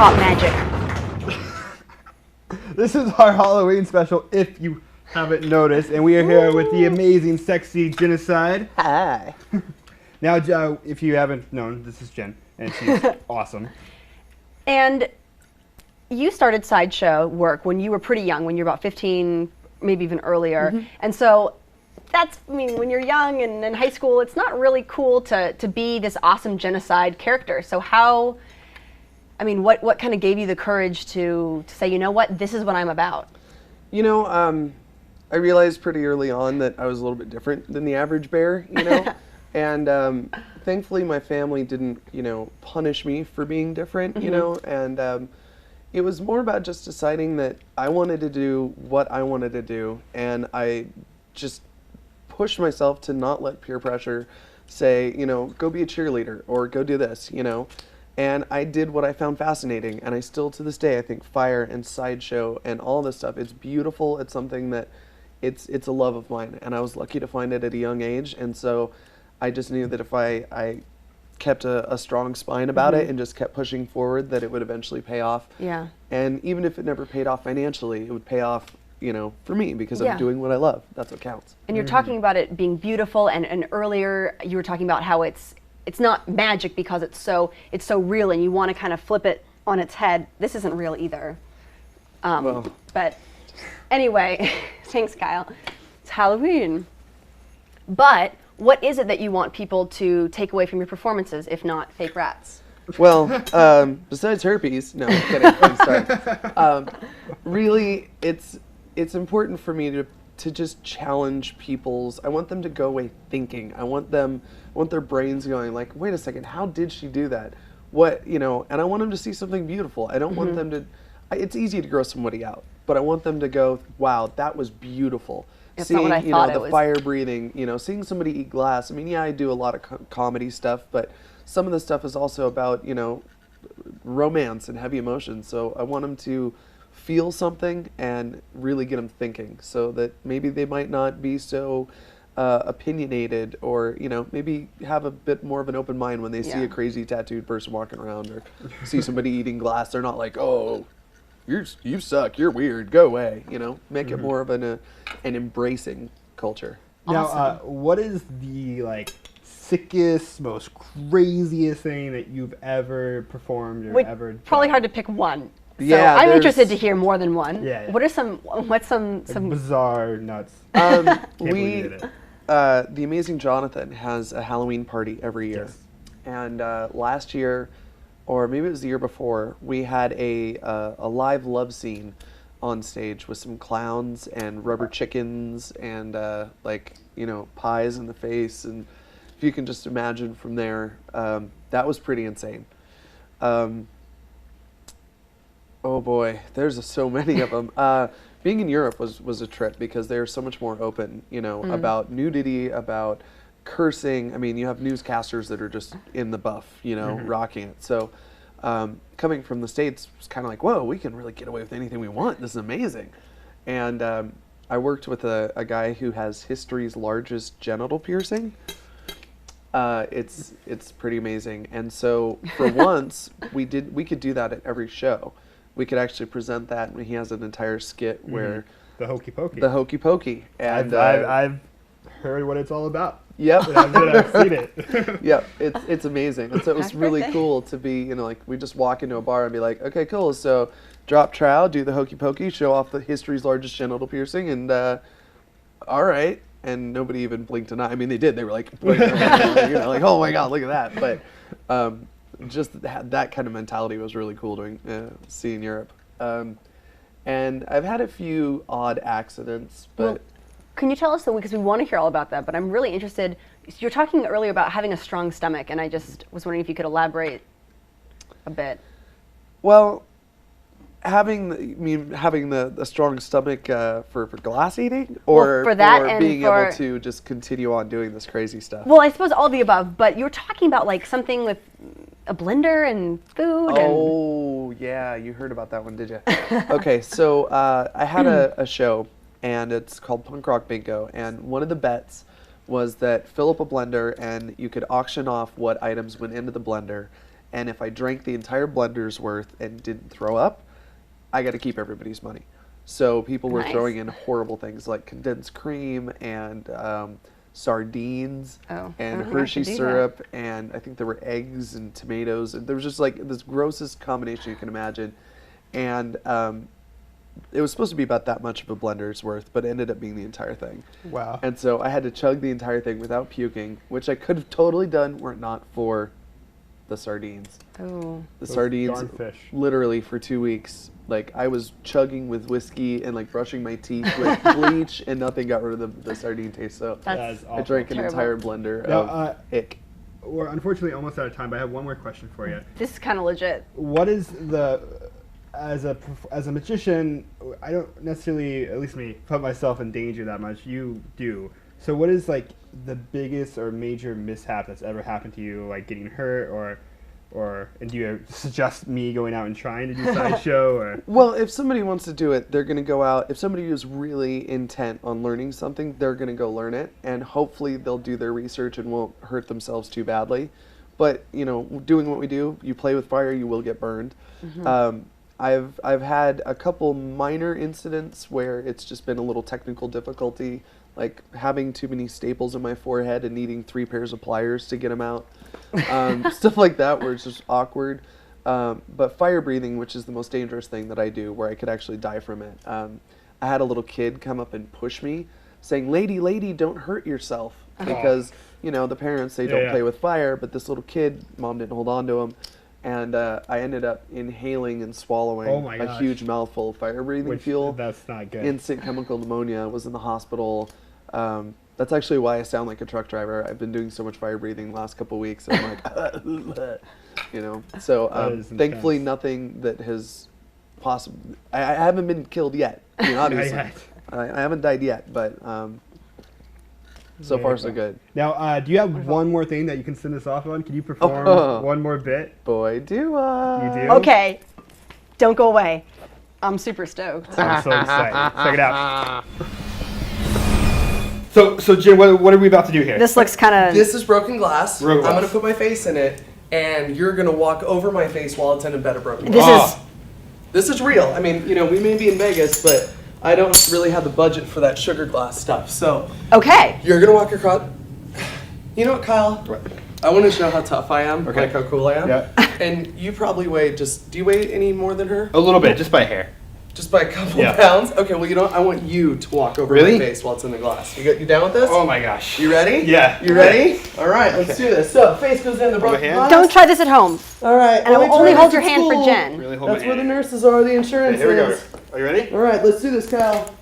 hot magic. This is our Halloween special, if you haven't noticed, and we are here with the amazing, sexy Genocide. Hi. Now, if you haven't known, this is Jen, and she's awesome. And you started sideshow work when you were pretty young, when you were about 15, maybe even earlier. Mm-hmm. And so that's, I mean, when you're young and in high school, it's not really cool to be this awesome Genocide character. So how, I mean, what kind of gave you the courage to say, you know what, this is what I'm about? You know, I realized pretty early on that I was a little bit different than the average bear, you know? And thankfully my family didn't, you know, punish me for being different, you know? And it was more about just deciding that I wanted to do what I wanted to do, and I just pushed myself to not let peer pressure say, you know, go be a cheerleader or go do this, you know? And I did what I found fascinating, and I still to this day I think fire and sideshow and all this stuff, it's beautiful. It's something that it's a love of mine, and I was lucky to find it at a young age. And so I just knew that if I kept a strong spine about it and just kept pushing forward, that it would eventually pay off. Yeah. And even if it never paid off financially, it would pay off, you know, for me, because I'm doing what I love. That's what counts. And you're talking about it being beautiful, and earlier you were talking about how it's not magic because it's so real, and you want to kind of flip it on its head. This isn't real either. But anyway, thanks, Kyle. It's Halloween. But what is it that you want people to take away from your performances, if not fake rats? Well, besides herpes, no, I'm kidding. I'm sorry. Really, it's important for me to just challenge people's. I want them to go away thinking. I want their brains going like, wait a second, how did she do that? What, you know? And I want them to see something beautiful. I don't want them to. It's easy to gross somebody out, but I want them to go, wow, that was beautiful. It's seeing, not what I you thought know, it the was. fire breathing, you know, seeing somebody eat glass. I mean, yeah, I do a lot of comedy stuff, but some of the stuff is also about, you know, romance and heavy emotions. So I want them to feel something and really get them thinking, so that maybe they might not be so opinionated, or, you know, maybe have a bit more of an open mind when they see a crazy tattooed person walking around, or see somebody eating glass. They're not like, oh, you suck, you're weird, go away, you know? Make it more of an embracing culture. Now, what is the, like, sickest, most craziest thing that you've ever performed or ever done? Probably hard to pick one. So Yeah, I'm interested to hear more than one. Yeah. What's some bizarre nuts? The Amazing Jonathan has a Halloween party every year. Yes. And last year, or maybe it was the year before, we had a live love scene on stage with some clowns and rubber chickens and like, you know, pies in the face. And if you can just imagine from there, that was pretty insane. Oh boy, there's so many of them. Being in Europe was a trip, because they're so much more open, you know, about nudity, about cursing. I mean, you have newscasters that are just in the buff, you know, rocking it. So coming from the States, it's kind of like, whoa, we can really get away with anything we want. This is amazing. And I worked with a guy who has history's largest genital piercing. It's pretty amazing. And so for once, we could do that at every show. We could actually present that, and he has an entire skit where The Hokey Pokey. the Hokey Pokey. And I've heard what it's all about. Yep. I've seen it. Yep, it's amazing. And so it was Happy really birthday. cool to be, you know, like, we just walk into a bar and be like, okay, cool, so drop trowel, do the Hokey Pokey, show off the history's largest genital piercing, and all right. And nobody even blinked an eye. I mean, they did. They were like, you know, like, oh my God, look at that. But just that kind of mentality was really cool to see in Europe. And I've had a few odd accidents, but... Well, can you tell us, though, because we want to hear all about that, but I'm really interested. You were talking earlier about having a strong stomach, and I just was wondering if you could elaborate a bit. Well, having the strong stomach for glass eating, or for that, or and being for, able to just continue on doing this crazy stuff. Well, I suppose all the above, but you were talking about like something with a blender and food. Oh, yeah, you heard about that one, did you? Okay, so I had a show, and it's called Punk Rock Bingo, and one of the bets was that fill up a blender and you could auction off what items went into the blender, And if I drank the entire blender's worth and didn't throw up, I got to keep everybody's money. So people were throwing in horrible things like condensed cream and sardines and Hershey syrup, and I think there were eggs and tomatoes. And there was just like this grossest combination you can imagine. And it was supposed to be about that much of a blender's worth, but it ended up being the entire thing. Wow. And so I had to chug the entire thing without puking, which I could have totally done were it not for the sardines. Oh. The Those sardines, darn fish. literally for 2 weeks, like I was chugging with whiskey and like brushing my teeth with bleach, and nothing got rid of the sardine taste. So That's I drank an entire blender of ick. We're unfortunately almost out of time, but I have one more question for you. This is kind of legit. What is as a magician, I don't necessarily, at least me, put myself in danger that much. You do. So what is like the biggest or major mishap that's ever happened to you, like getting hurt and do you suggest me going out and trying to do sideshow? Or? Well, if somebody wants to do it, they're going to go out. If somebody is really intent on learning something, they're going to go learn it, and hopefully they'll do their research and won't hurt themselves too badly. But, you know, doing what we do, you play with fire, you will get burned. Mm-hmm. I've had a couple minor incidents where it's just been a little technical difficulty, like having too many staples in my forehead and needing 3 pairs of pliers to get them out. Stuff like that where it's just awkward. But fire breathing, which is the most dangerous thing that I do, where I could actually die from it. I had a little kid come up and push me, saying, lady, don't hurt yourself. Because, you know, the parents say don't play with fire, but this little kid, mom didn't hold on to him. And I ended up inhaling and swallowing a huge mouthful of fire breathing fuel. That's not good. Instant chemical pneumonia. Was in the hospital. That's actually why I sound like a truck driver. I've been doing so much fire breathing the last couple of weeks. And I'm like, you know. So thankfully, nothing that has possible. I haven't been killed yet. I mean, obviously, I haven't died yet, but so far so good. Now, do you have one more thing that you can send us off on? Can you perform one more bit? Boy, do I. You do? Okay, don't go away. I'm super stoked. I'm so excited. Check it out. So Jen, what are we about to do here? This looks kind of... This is broken glass. Broken glass. I'm going to put my face in it, and you're going to walk over my face while it's in a bed of broken This glass. is... This is real. I mean, you know, we may be in Vegas, but I don't really have the budget for that sugar glass stuff. So Okay. you're going to walk across... You know what, Kyle? What? I want to show how tough I am, Okay. like how cool I am. Yeah. And you probably weigh do you weigh any more than her? A little bit, just by hair. Just by a couple pounds? Okay, well, you know what? I want you to walk over my face while it's in the glass. You down with this? Oh my gosh. You ready? Yeah. You ready? All right, let's do this. So, face goes in the broken glass. Don't try this at home. All right. And I will only hold your hand for Jen. Really hold That's my where the hand. nurses are, the insurance Okay, here we go. is. Are you ready? All right, let's do this, Kyle.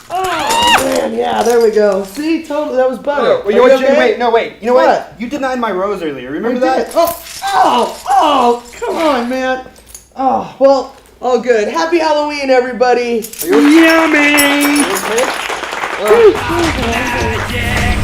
Oh, man, yeah, there we go. See, totally, that was butter. You know what, Jen? Wait. You know What? what? You denied my rose earlier. Remember that? Oh, come on, man. Oh, well, all good. Happy Halloween, everybody. Yummy! Okay.